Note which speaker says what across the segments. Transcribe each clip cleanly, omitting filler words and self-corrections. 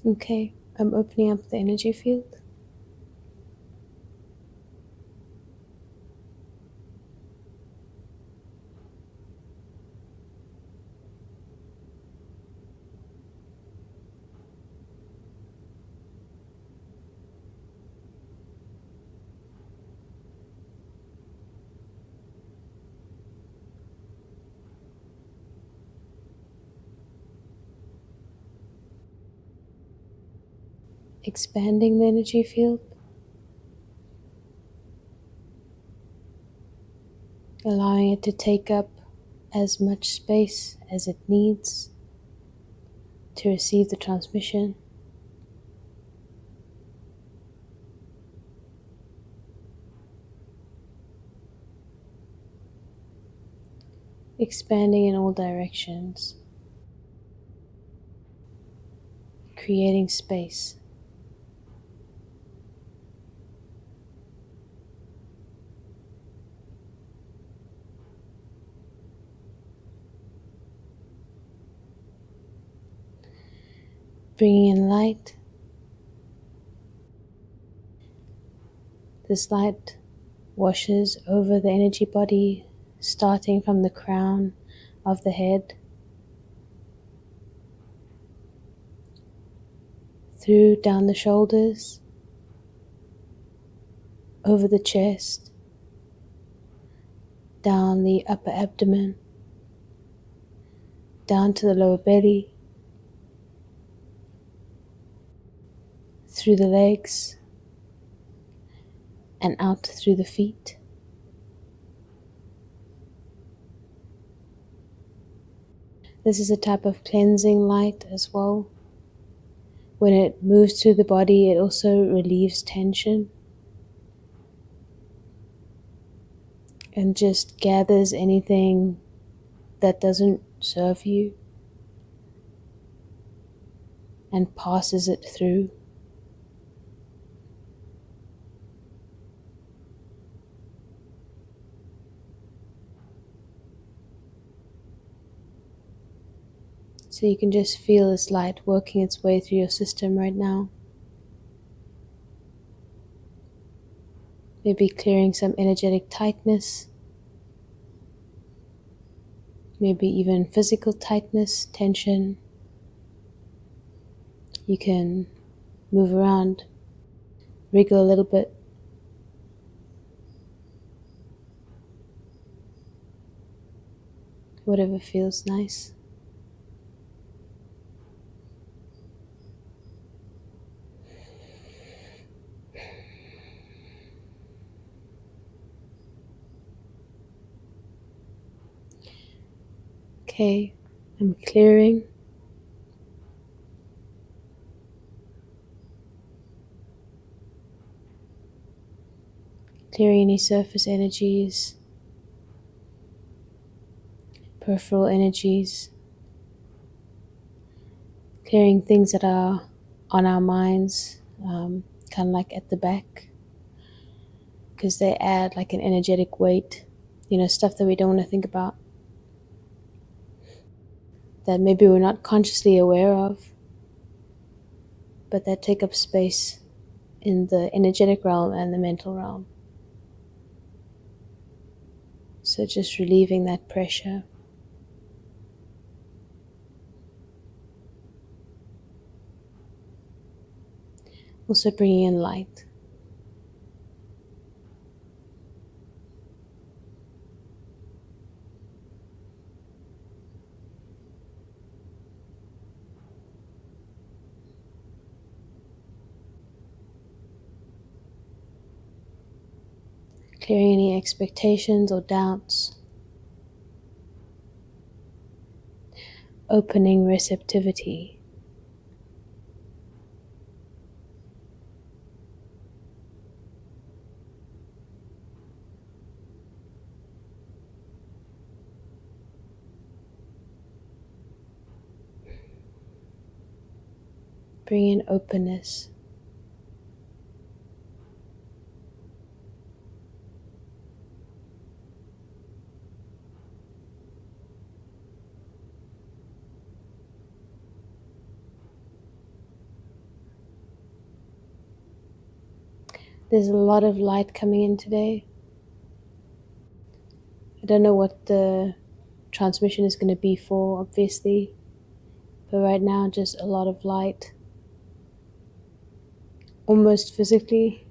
Speaker 1: Okay, I'm opening up the energy field. Expanding the energy field, allowing it to take up as much space as it needs to receive the transmission. Expanding in all directions, creating space. Bringing in light. This light washes over the energy body, starting from the crown of the head, through down the shoulders, over the chest, down the upper abdomen, down to the lower belly, through the legs, and out through the feet. This is a type of cleansing light as well. When it moves through the body, it also relieves tension and just gathers anything that doesn't serve you and passes it through. So you can just feel this light working its way through your system right now. Maybe clearing some energetic tightness, maybe even physical tightness, tension. You can move around, wriggle a little bit. Whatever feels nice. Okay, I'm clearing. Clearing any surface energies, peripheral energies, clearing things that are on our minds, kind of like at the back, because they add like an energetic weight, stuff that we don't want to think about, that maybe we're not consciously aware of, but that take up space in the energetic realm and the mental realm. So just relieving that pressure. Also bringing in light. Clearing any expectations or doubts. Opening receptivity. Bring in openness. There's a lot of light coming in today. I don't know what the transmission is going to be for, obviously, but right now just a lot of light, almost physically.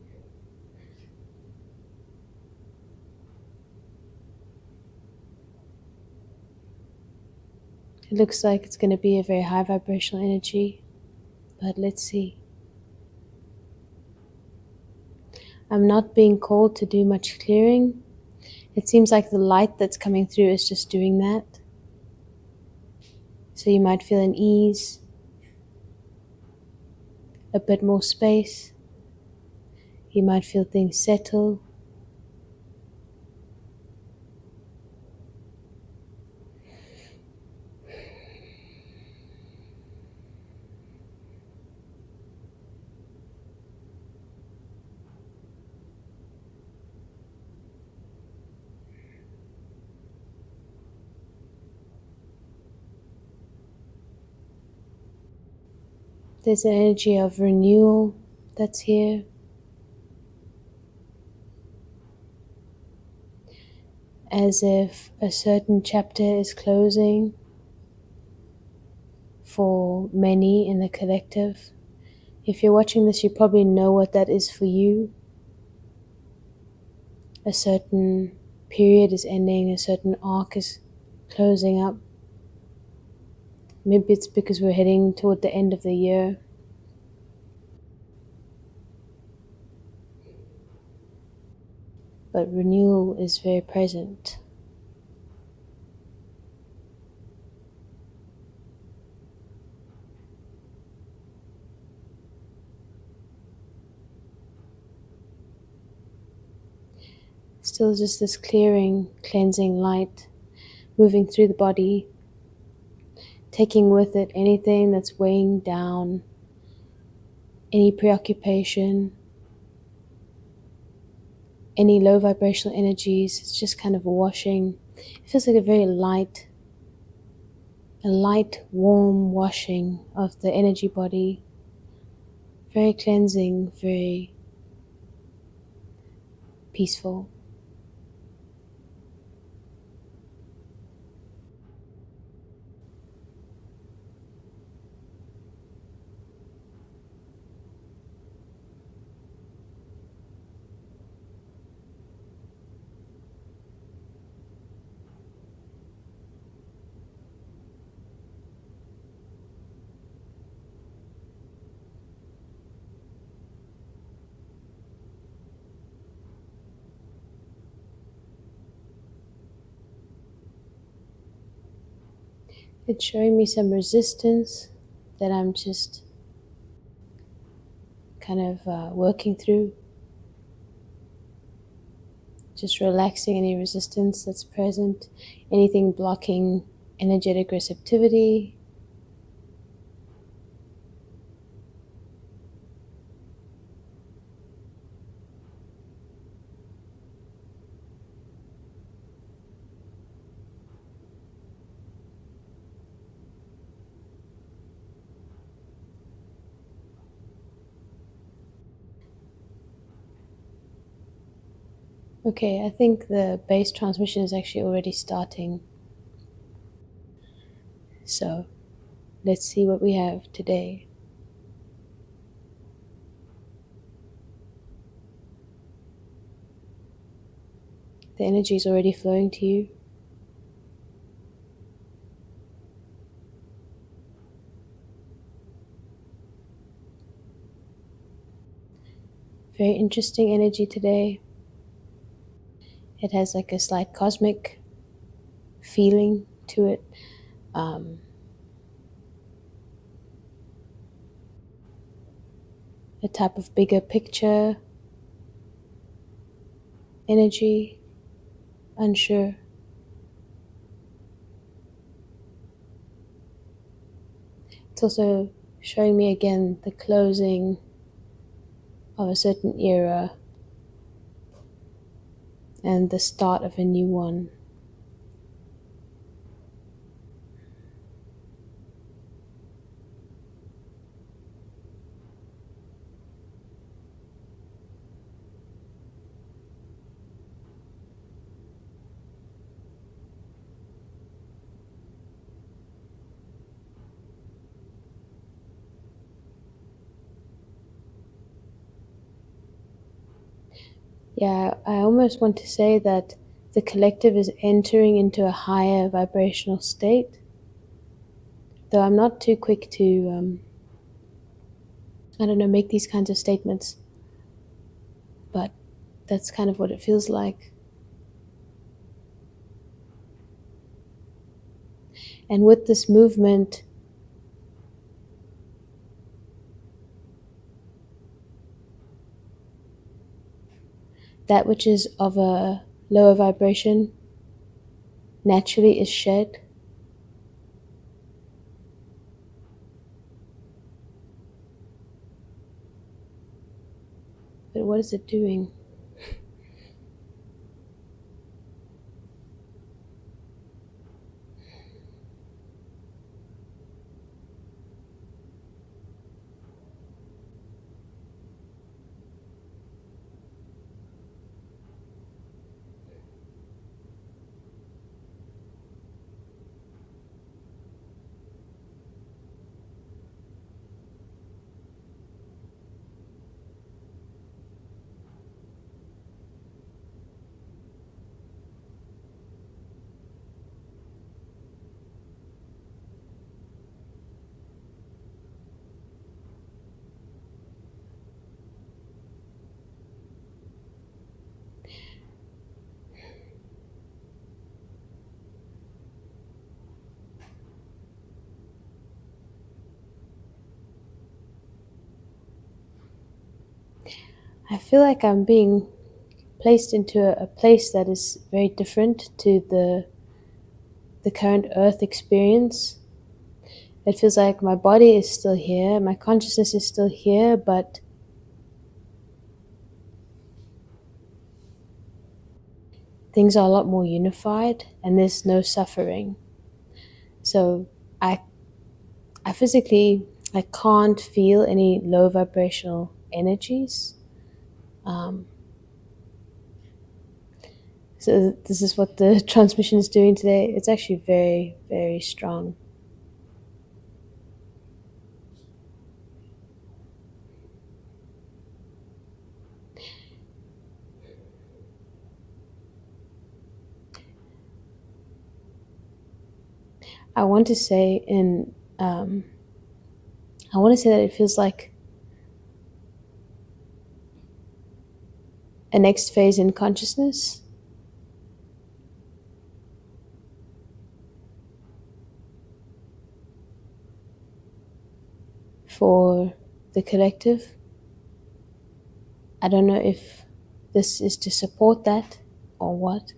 Speaker 1: It looks like it's going to be a very high vibrational energy, but let's see. I'm not being called to do much clearing. It seems like the light that's coming through is just doing that. So you might feel an ease, a bit more space. You might feel things settle. There's an energy of renewal that's here. As if a certain chapter is closing for many in the collective. If you're watching this, you probably know what that is for you. A certain period is ending, a certain arc is closing up. Maybe it's because we're heading toward the end of the year. But renewal is very present. Still just this clearing, cleansing light moving through the body, taking with it anything that's weighing down, any preoccupation, any low vibrational energies. It's just kind of washing. It feels like a light, warm washing of the energy body. Very cleansing, very peaceful. It's showing me some resistance that I'm just kind of working through. Just relaxing any resistance that's present, anything blocking energetic receptivity. Okay, I think the base transmission is actually already starting. So let's see what we have today. The energy is already flowing to you. Very interesting energy today. It has like a slight cosmic feeling to it. A type of bigger picture energy. Unsure. It's also showing me again the closing of a certain era and the start of a new one. Yeah, I almost want to say that the collective is entering into a higher vibrational state, though I'm not too quick to, I don't know, make these kinds of statements, but that's kind of what it feels like. And with this movement, that which is of a lower vibration naturally is shed. But what is it doing? I feel like I'm being placed into a place that is very different to the current earth experience. It feels like my body is still here, my consciousness is still here, but things are a lot more unified and there's no suffering. So I I physically I can't feel any low vibrational energies. Um, so this is what the transmission is doing today. It's actually very, very strong. I want to say I want to say that it feels like a next phase in consciousness for the collective. I don't know if this is to support that or what.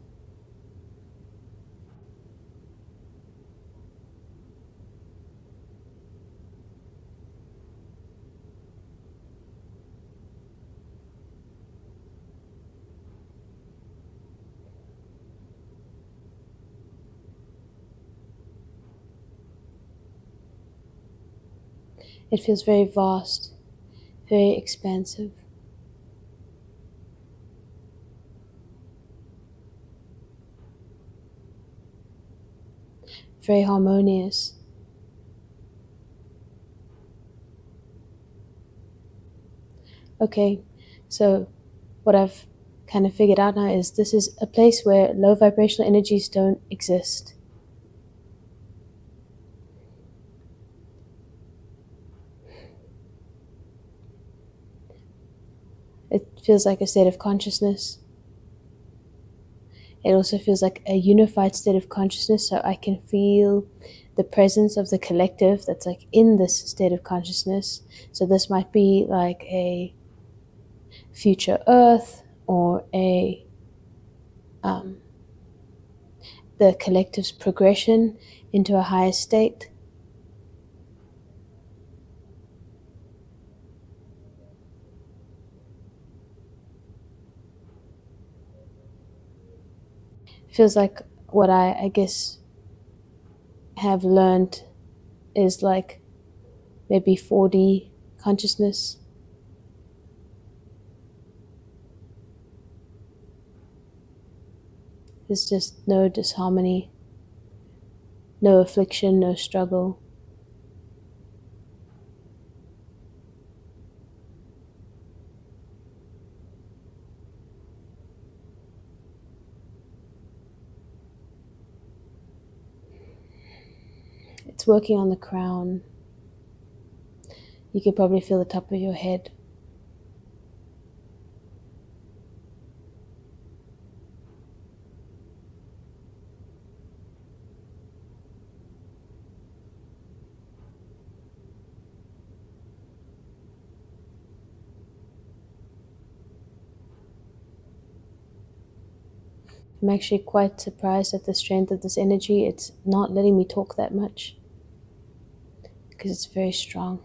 Speaker 1: It feels very vast, very expansive, very harmonious. Okay, so what I've kind of figured out now is this is a place where low vibrational energies don't exist. It feels like a state of consciousness. It also feels like a unified state of consciousness, so I can feel the presence of the collective that's like in this state of consciousness. So this might be like a future earth or a the collective's progression into a higher state. Feels like what I guess have learned is like maybe 4D consciousness. There's just no disharmony, no affliction, no struggle. it's working on the crown. You can probably feel the top of your head. I'm actually quite surprised at the strength of this energy. It's not letting me talk that much because it's very strong.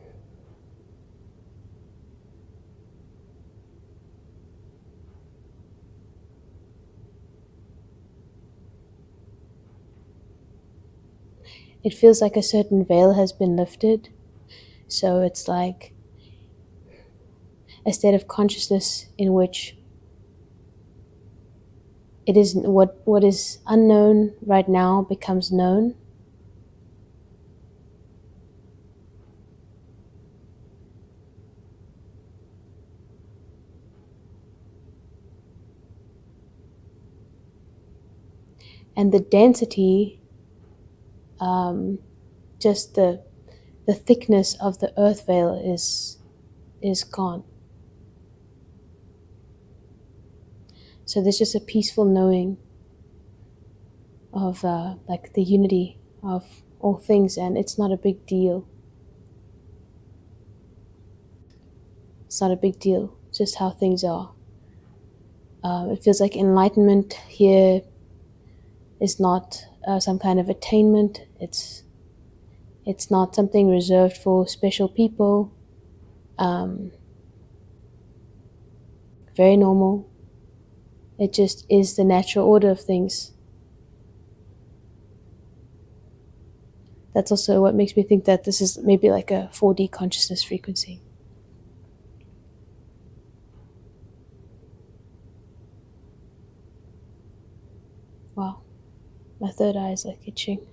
Speaker 1: It feels like a certain veil has been lifted. So it's like a state of consciousness in which it is what is unknown right now becomes known. And the density, just the thickness of the earth veil is gone. So there's just a peaceful knowing of like the unity of all things, and it's not a big deal. It's not a big deal, just how things are. It feels like enlightenment here is not some kind of attainment. It's not something reserved for special people. Very normal. It just is the natural order of things. That's also what makes me think that this is maybe like a 4D consciousness frequency. Wow, my third eye is like itching.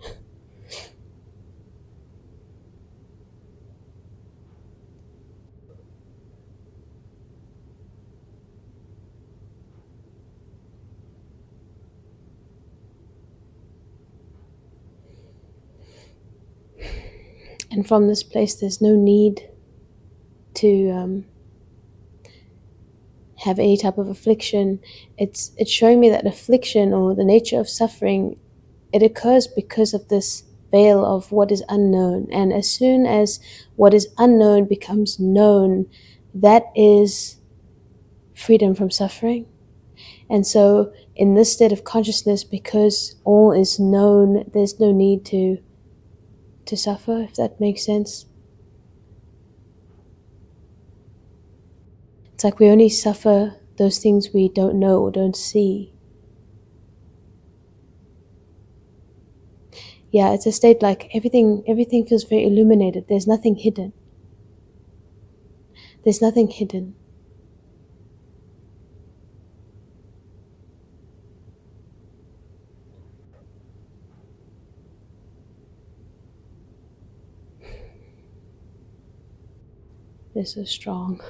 Speaker 1: And from this place, there's no need to have any type of affliction. It's showing me that affliction, or the nature of suffering, it occurs because of this veil of what is unknown. And as soon as what is unknown becomes known, that is freedom from suffering. And so in this state of consciousness, because all is known, there's no need to suffer, if that makes sense. It's like we only suffer those things we don't know or don't see. Yeah, it's a state like everything feels very illuminated. There's nothing hidden. There's nothing hidden. They're so strong.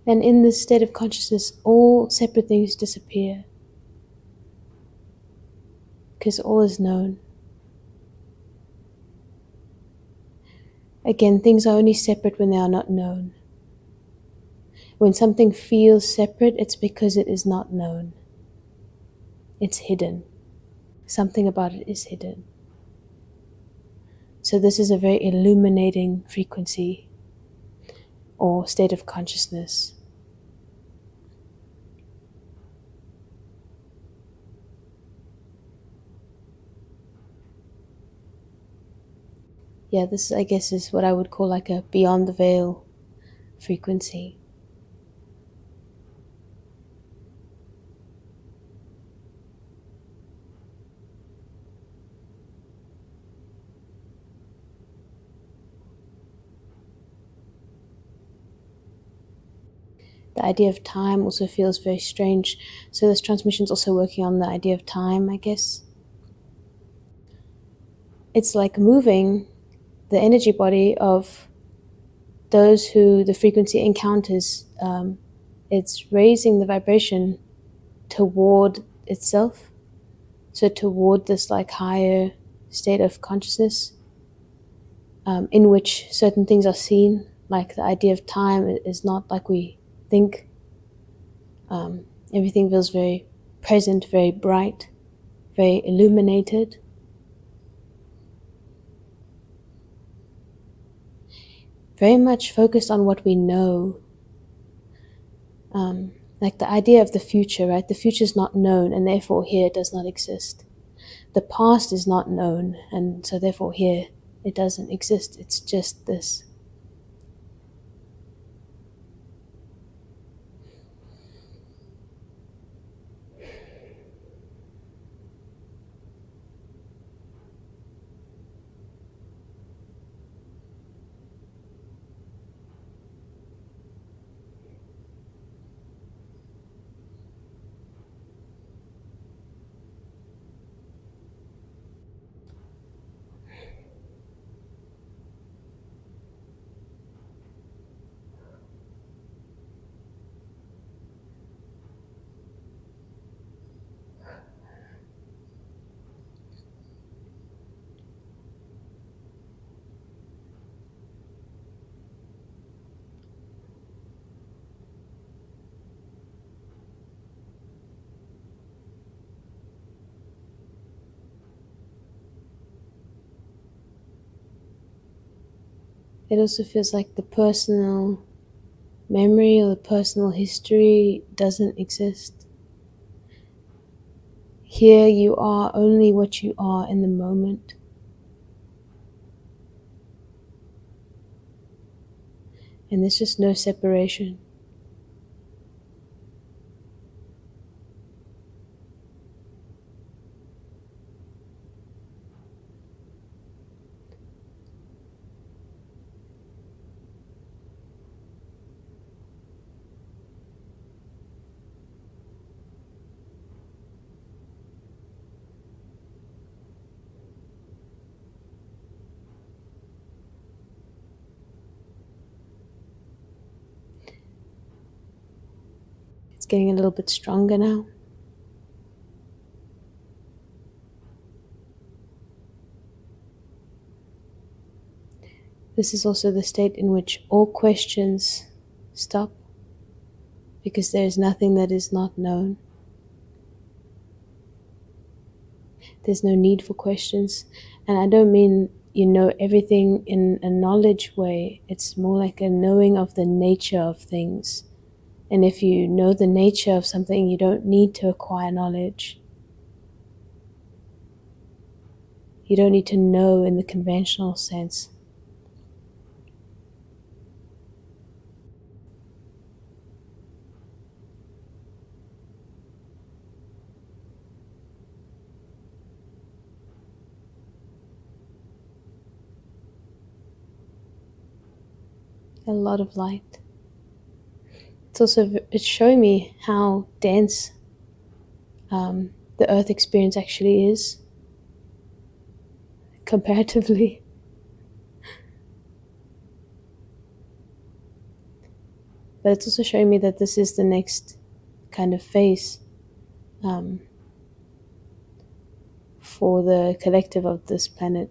Speaker 1: And in this state of consciousness, all separate things disappear. Because all is known. Again, things are only separate when they are not known. When something feels separate, it's because it is not known. It's hidden. Something about it is hidden. So this is a very illuminating frequency or state of consciousness. Yeah, this I guess is what I would call like a beyond the veil frequency. The idea of time also feels very strange. So this transmission is also working on the idea of time, I guess. It's like moving the energy body of those who the frequency encounters, it's raising the vibration toward itself, so toward this like higher state of consciousness, in which certain things are seen, like the idea of time is not like we think. Everything feels very present, very bright, very illuminated. Very much focused on what we know. Like the idea of the future, right? The future is not known, and therefore here it does not exist. The past is not known, and so therefore here it doesn't exist. It's just this. It also feels like the personal memory or the personal history doesn't exist. Here you are only what you are in the moment. And there's just no separation. It's getting a little bit stronger now. This is also the state in which all questions stop, because there is nothing that is not known. There's no need for questions. And I don't mean you know everything in a knowledge way. It's more like a knowing of the nature of things. And if you know the nature of something, you don't need to acquire knowledge. You don't need to know in the conventional sense. A lot of light. It's showing me how dense the earth experience actually is, comparatively. But it's also showing me that this is the next kind of phase for the collective of this planet,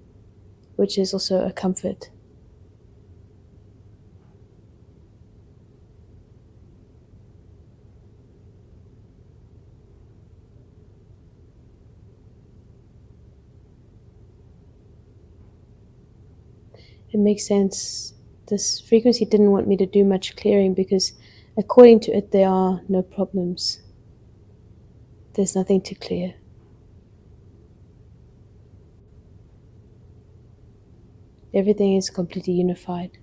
Speaker 1: which is also a comfort. It makes sense. This frequency didn't want me to do much clearing because according to it, there are no problems. There's nothing to clear. Everything is completely unified,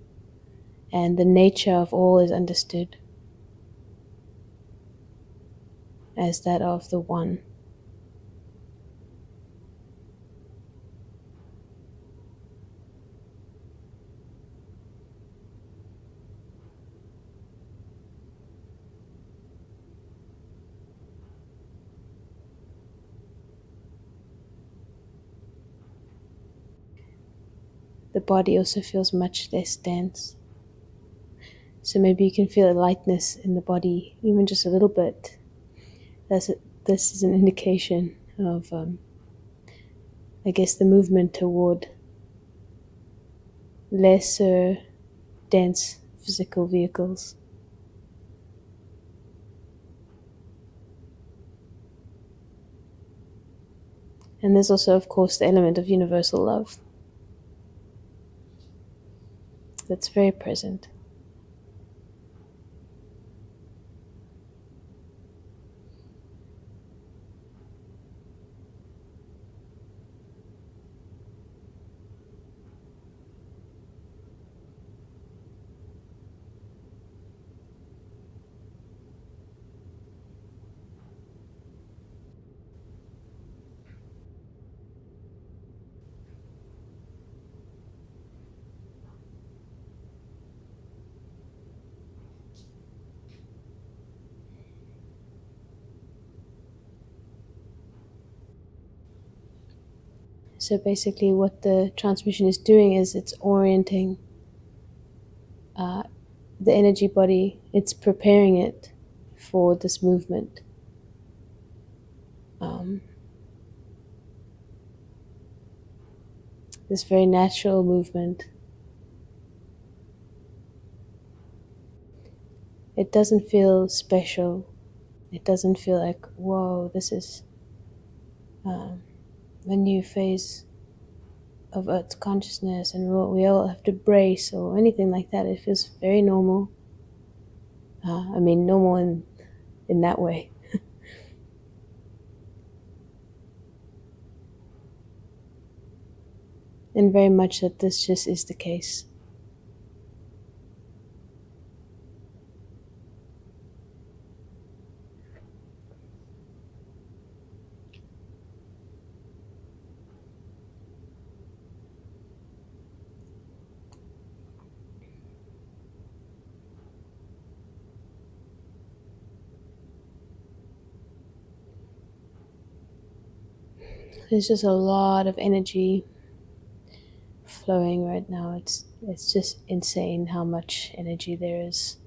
Speaker 1: and the nature of all is understood as that of the One. The body also feels much less dense. So maybe you can feel a lightness in the body, even just a little bit. This is an indication of, I guess, the movement toward lesser dense physical vehicles. And there's also, of course, the element of universal love that's very present. So basically, what the transmission is doing is it's orienting the energy body, it's preparing it for this movement. This very natural movement. It doesn't feel special. It doesn't feel like, whoa, this is a new phase of Earth's consciousness and we all have to brace or anything like that. It feels very normal. I mean, normal in that way. And very much that this just is the case. There's just a lot of energy flowing right now. It's just insane how much energy there is.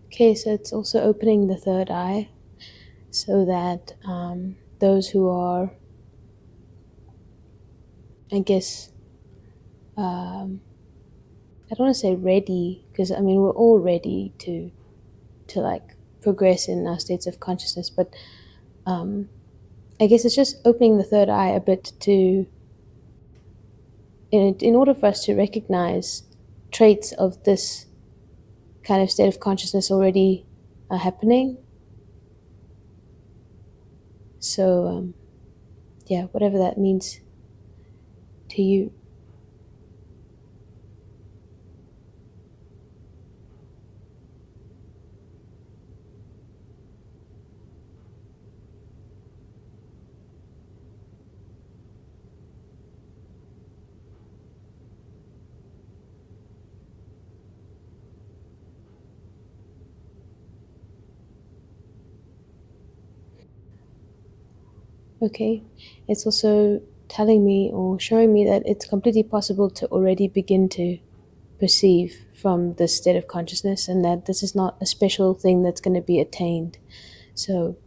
Speaker 1: Okay, so it's also opening the third eye so that those who are, I guess, I don't want to say ready, because I mean we're all ready to like progress in our states of consciousness, but I guess it's just opening the third eye a bit to, in order for us to recognize traits of this kind of state of consciousness already happening. So yeah, whatever that means to you. Okay, it's also telling me or showing me that it's completely possible to already begin to perceive from this state of consciousness, and that this is not a special thing that's going to be attained. So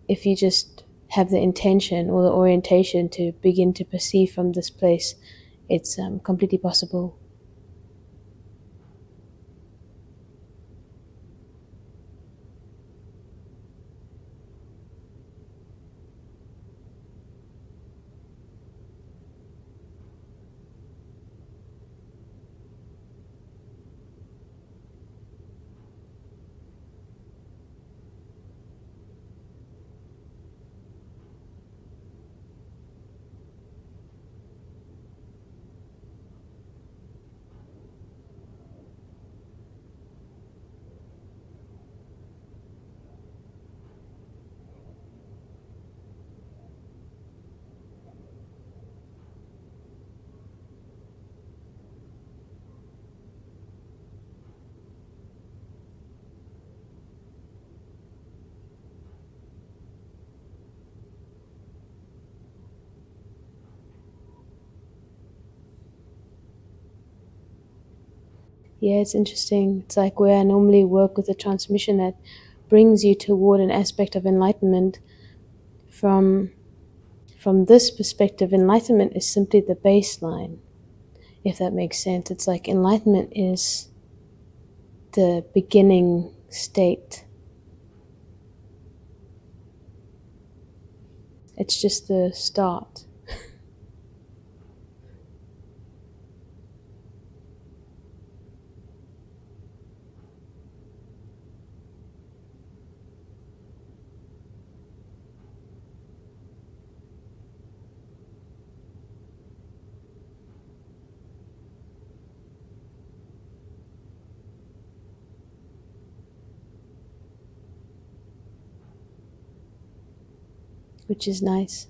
Speaker 1: if you just have the intention or the orientation to begin to perceive from this place, it's completely possible. Yeah, it's interesting. It's like where I normally work with a transmission that brings you toward an aspect of enlightenment. From this perspective, enlightenment is simply the baseline, if that makes sense. It's like enlightenment is the beginning state. It's just the start. Which is nice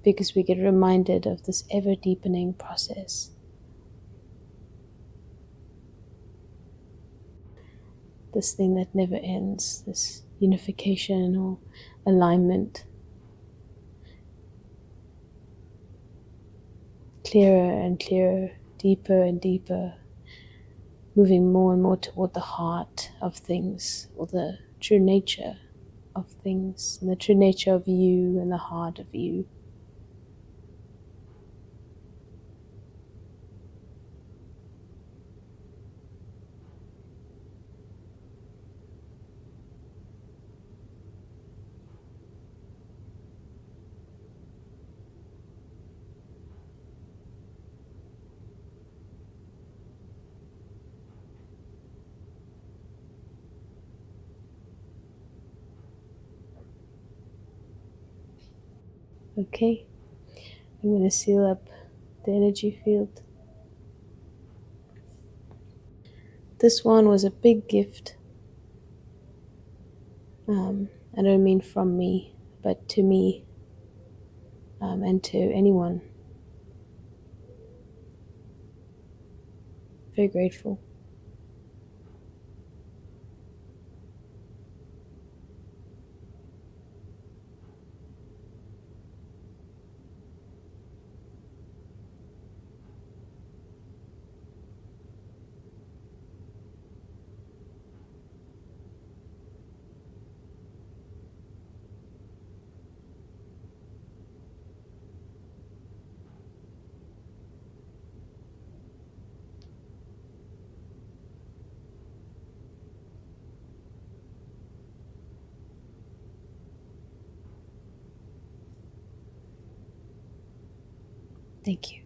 Speaker 1: because we get reminded of this ever deepening process. This thing that never ends, this unification or alignment. Clearer and clearer, deeper and deeper, moving more and more toward the heart of things, or the true nature of things, and the true nature of you and the heart of you. Okay, I'm going to seal up the energy field. This one was a big gift. I don't mean from me, but to me, and to anyone. Very grateful. Thank you.